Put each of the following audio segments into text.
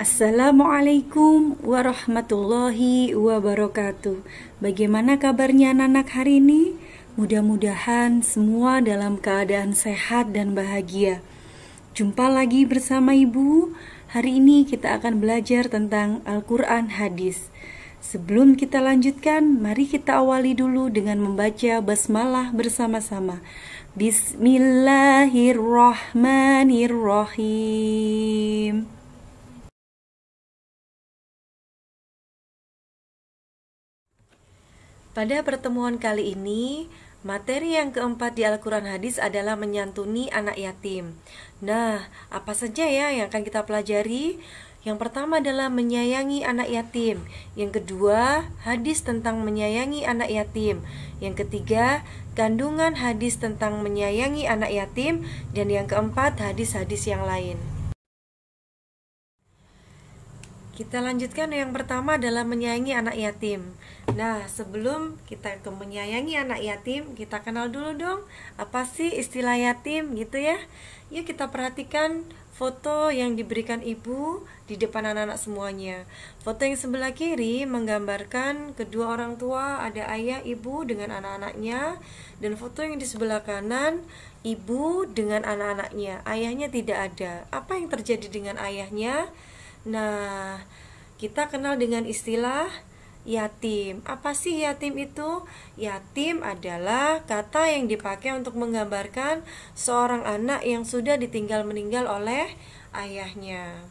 Assalamualaikum warahmatullahi wabarakatuh. Bagaimana kabarnya anak-anak hari ini? Mudah-mudahan semua dalam keadaan sehat dan bahagia. Jumpa lagi bersama Ibu. Hari ini kita akan belajar tentang Al-Quran Hadis. Sebelum kita lanjutkan, mari kita awali dulu dengan membaca basmalah bersama-sama. Bismillahirrahmanirrahim. Pada pertemuan kali ini, materi yang keempat di Al-Quran Hadis adalah menyantuni anak yatim. Nah, apa saja ya yang akan kita pelajari? Yang pertama adalah menyayangi anak yatim. Yang kedua, hadis tentang menyayangi anak yatim. Yang ketiga, kandungan hadis tentang menyayangi anak yatim. Dan yang keempat, hadis-hadis yang lain. Kita lanjutkan, yang pertama adalah menyayangi anak yatim. Nah, sebelum kita ke menyayangi anak yatim, kita kenal dulu dong, apa sih istilah yatim gitu ya. Yuk kita perhatikan foto yang diberikan ibu di depan anak-anak semuanya. Foto yang sebelah kiri menggambarkan kedua orang tua, ada ayah, ibu dengan anak-anaknya. Dan foto yang di sebelah kanan, ibu dengan anak-anaknya. Ayahnya tidak ada. Apa yang terjadi dengan ayahnya? Nah, kita kenal dengan istilah yatim. Apa sih yatim itu? Yatim adalah kata yang dipakai untuk menggambarkan seorang anak yang sudah ditinggal meninggal oleh ayahnya.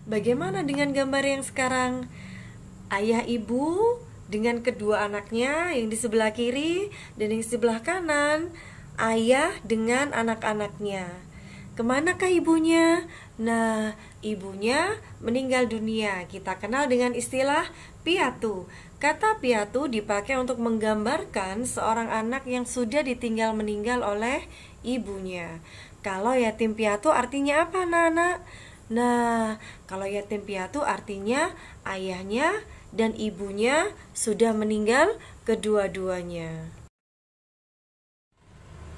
Bagaimana dengan gambar yang sekarang? Ayah ibu dengan kedua anaknya yang di sebelah kiri, dan yang di sebelah kanan ayah dengan anak-anaknya. Kemanakah ibunya? Nah, ibunya meninggal dunia. Kita kenal dengan istilah piatu. Kata piatu dipakai untuk menggambarkan seorang anak yang sudah ditinggal meninggal oleh ibunya. Kalau yatim piatu artinya apa, anak-anak? Nah, kalau yatim piatu artinya ayahnya dan ibunya sudah meninggal kedua-duanya.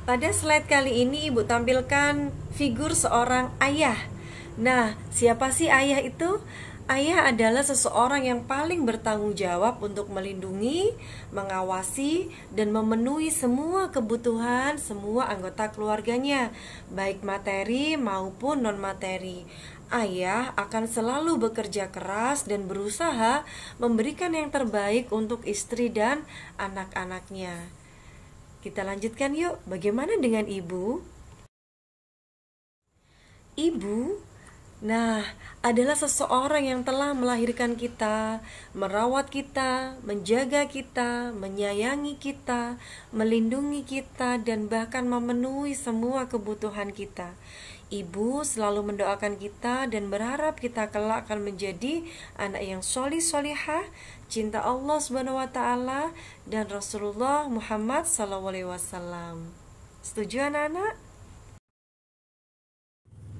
Pada slide kali ini Ibu tampilkan figur seorang ayah. Nah, siapa sih ayah itu? Ayah adalah seseorang yang paling bertanggung jawab untuk melindungi, mengawasi, dan memenuhi semua kebutuhan semua anggota keluarganya, baik materi maupun non-materi. Ayah akan selalu bekerja keras dan berusaha memberikan yang terbaik untuk istri dan anak-anaknya. Kita lanjutkan yuk, bagaimana dengan ibu? Ibu, nah, adalah seseorang yang telah melahirkan kita, merawat kita, menjaga kita, menyayangi kita, melindungi kita, dan bahkan memenuhi semua kebutuhan kita. Ibu selalu mendoakan kita dan berharap kita kelak akan menjadi anak yang solih-solihah, cinta Allah Subhanahu wa Ta'ala dan Rasulullah Muhammad SAW. Setuju anak-anak?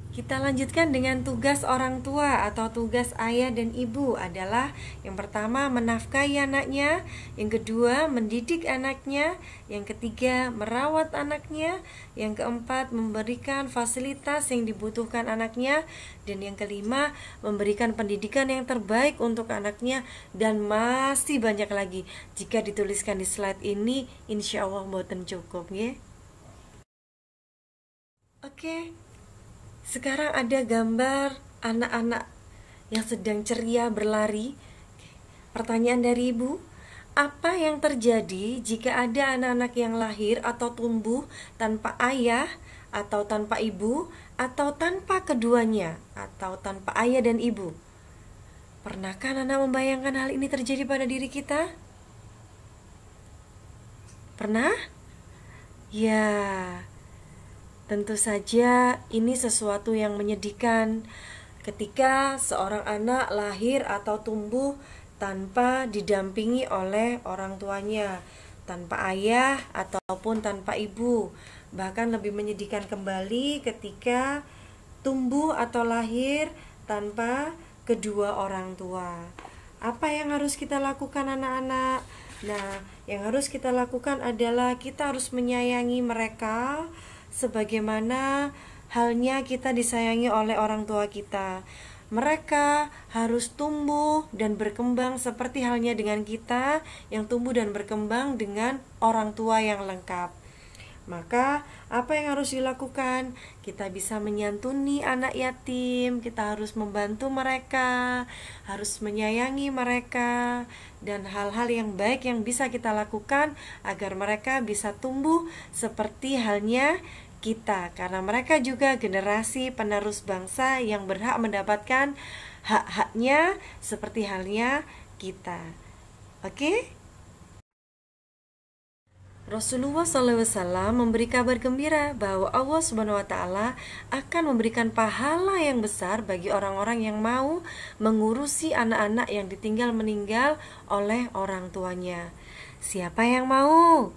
Kita lanjutkan dengan tugas orang tua atau tugas ayah dan ibu adalah yang pertama menafkahi anaknya, yang kedua mendidik anaknya, yang ketiga merawat anaknya, yang keempat memberikan fasilitas yang dibutuhkan anaknya, dan yang kelima memberikan pendidikan yang terbaik untuk anaknya, dan masih banyak lagi. Jika dituliskan di slide ini, insya Allah mboten cukup ya. Oke. Sekarang ada gambar anak-anak yang sedang ceria berlari. Pertanyaan dari ibu, apa yang terjadi jika ada anak-anak yang lahir atau tumbuh tanpa ayah atau tanpa ibu atau tanpa keduanya atau tanpa ayah dan ibu? Pernahkah anak membayangkan hal ini terjadi pada diri kita? Pernah? Ya, tentu saja ini sesuatu yang menyedihkan ketika seorang anak lahir atau tumbuh tanpa didampingi oleh orang tuanya, tanpa ayah ataupun tanpa ibu. Bahkan lebih menyedihkan kembali ketika tumbuh atau lahir tanpa kedua orang tua. Apa yang harus kita lakukan anak-anak? Nah, yang harus kita lakukan adalah kita harus menyayangi mereka sebagaimana halnya kita disayangi oleh orang tua kita. Mereka harus tumbuh dan berkembang seperti halnya dengan kita yang tumbuh dan berkembang dengan orang tua yang lengkap. Maka apa yang harus dilakukan? Kita bisa menyantuni anak yatim, kita harus membantu mereka, harus menyayangi mereka, dan hal-hal yang baik yang bisa kita lakukan agar mereka bisa tumbuh seperti halnya kita, karena mereka juga generasi penerus bangsa yang berhak mendapatkan hak-haknya seperti halnya kita. Oke? Rasulullah SAW memberi kabar gembira bahwa Allah SWT akan memberikan pahala yang besar bagi orang-orang yang mau mengurusi anak-anak yang ditinggal meninggal oleh orang tuanya. Siapa yang mau?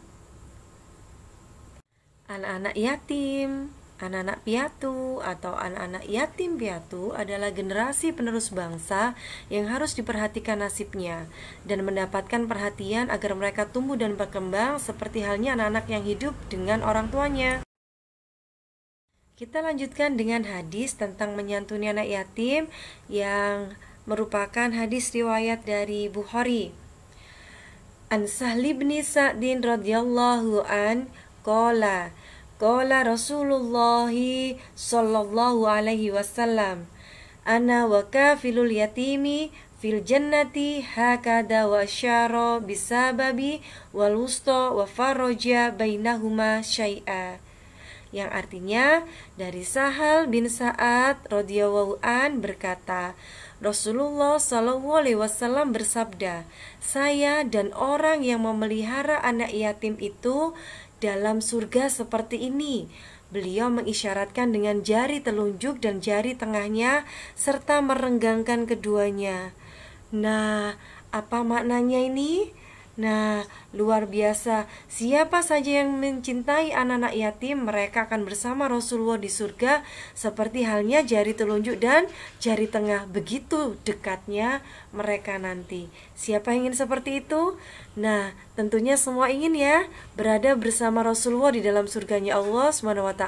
Anak-anak yatim, anak-anak piatu atau anak-anak yatim piatu adalah generasi penerus bangsa yang harus diperhatikan nasibnya dan mendapatkan perhatian agar mereka tumbuh dan berkembang seperti halnya anak-anak yang hidup dengan orang tuanya. Kita lanjutkan dengan hadis tentang menyantuni anak yatim yang merupakan hadis riwayat dari Bukhari. An Sahli bin Sa'din radhiyallahu an qala Rasulullah sallallahu alaihi wasallam, ana wa kafilul yatimi fil jannati hakada wa syara bisababi wal wusta wa faraja bainahuma syai'a. Yang artinya dari Sahal bin Sa'ad radhiyallahu an berkata, Rasulullah sallallahu alaihi wasallam bersabda, saya dan orang yang memelihara anak yatim itu dalam surga seperti ini. Beliau mengisyaratkan dengan jari telunjuk dan jari tengahnya serta merenggangkan keduanya. Nah, apa maknanya ini? Nah, luar biasa. Siapa saja yang mencintai anak-anak yatim, mereka akan bersama Rasulullah di surga seperti halnya jari telunjuk dan jari tengah. Begitu dekatnya mereka nanti. Siapa yang ingin seperti itu? Nah, tentunya semua ingin ya berada bersama Rasulullah di dalam surganya Allah SWT.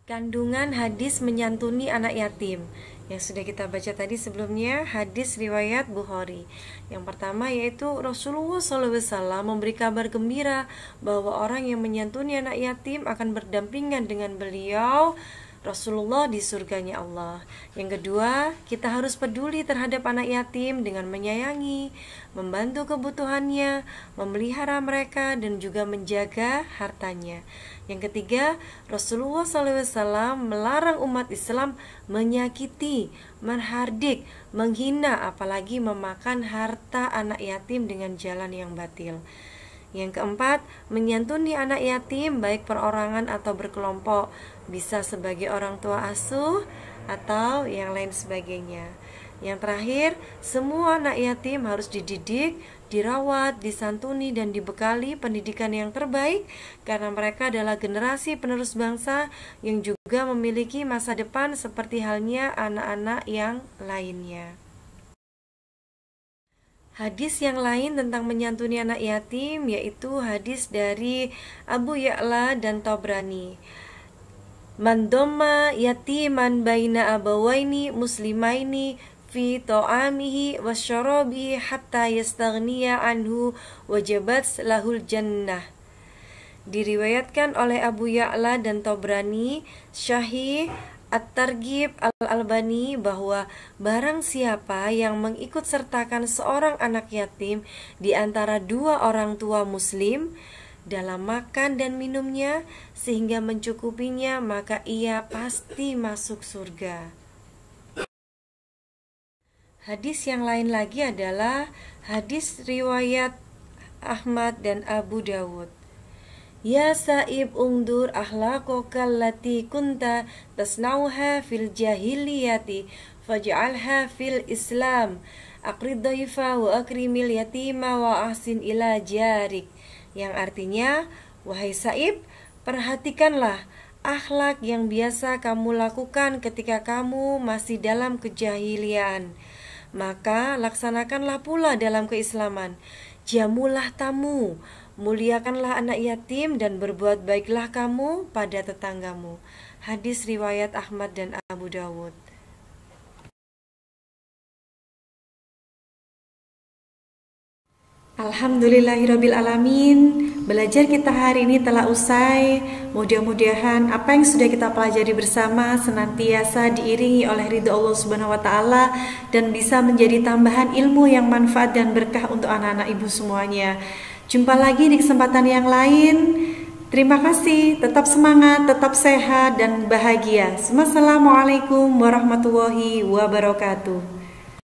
Kandungan hadis menyantuni anak yatim yang sudah kita baca tadi sebelumnya, hadis riwayat Bukhari. Yang pertama yaitu Rasulullah SAW memberi kabar gembira bahwa orang yang menyantuni anak yatim akan berdampingan dengan beliau Rasulullah di surganya Allah. Yang kedua, kita harus peduli terhadap anak yatim dengan menyayangi, membantu kebutuhannya, memelihara mereka, dan juga menjaga hartanya. Yang ketiga, Rasulullah SAW melarang umat Islam menyakiti, menghardik, menghina, apalagi memakan harta anak yatim dengan jalan yang batil. Yang keempat, menyantuni anak yatim baik perorangan atau berkelompok, bisa sebagai orang tua asuh atau yang lain sebagainya. Yang terakhir, semua anak yatim harus dididik, dirawat, disantuni, dan dibekali pendidikan yang terbaik karena mereka adalah generasi penerus bangsa yang juga memiliki masa depan seperti halnya anak-anak yang lainnya. Hadis yang lain tentang menyantuni anak yatim yaitu hadis dari Abu Ya'la dan Tabrani. Man dhamma yatiman baina abawaini muslimaini fi ta'amihi wasyarabihi hatta yastaghniya anhu wajabat lahul jannah. Diriwayatkan oleh Abu Ya'la dan Tabrani, Syahih At-Targhib Al-Albani bahwa barang siapa yang mengikut sertakan seorang anak yatim di antara dua orang tua muslim dalam makan dan minumnya sehingga mencukupinya, maka ia pasti masuk surga. Hadis yang lain lagi adalah hadis riwayat Ahmad dan Abu Dawud. Ya sa'ib ungdur akhlaqaka allati kunta tasnauha fil jahiliyati faj'alha fil islam aqrid dhaifa wa akrimil yatima wa ahsin ila jarik. Yang artinya, wahai Sa'ib, perhatikanlah akhlak yang biasa kamu lakukan ketika kamu masih dalam kejahilian. Maka laksanakanlah pula dalam keislaman. Jamulah tamu, muliakanlah anak yatim, dan berbuat baiklah kamu pada tetanggamu. Hadis riwayat Ahmad dan Abu Dawud. Alhamdulillahirrabbilalamin. Belajar kita hari ini telah usai. Mudah-mudahan apa yang sudah kita pelajari bersama senantiasa diiringi oleh ridho Allah Subhanahu wa taala dan bisa menjadi tambahan ilmu yang manfaat dan berkah untuk anak-anak ibu semuanya. Jumpa lagi di kesempatan yang lain. Terima kasih, tetap semangat, tetap sehat dan bahagia. Wassalamualaikum warahmatullahi wabarakatuh.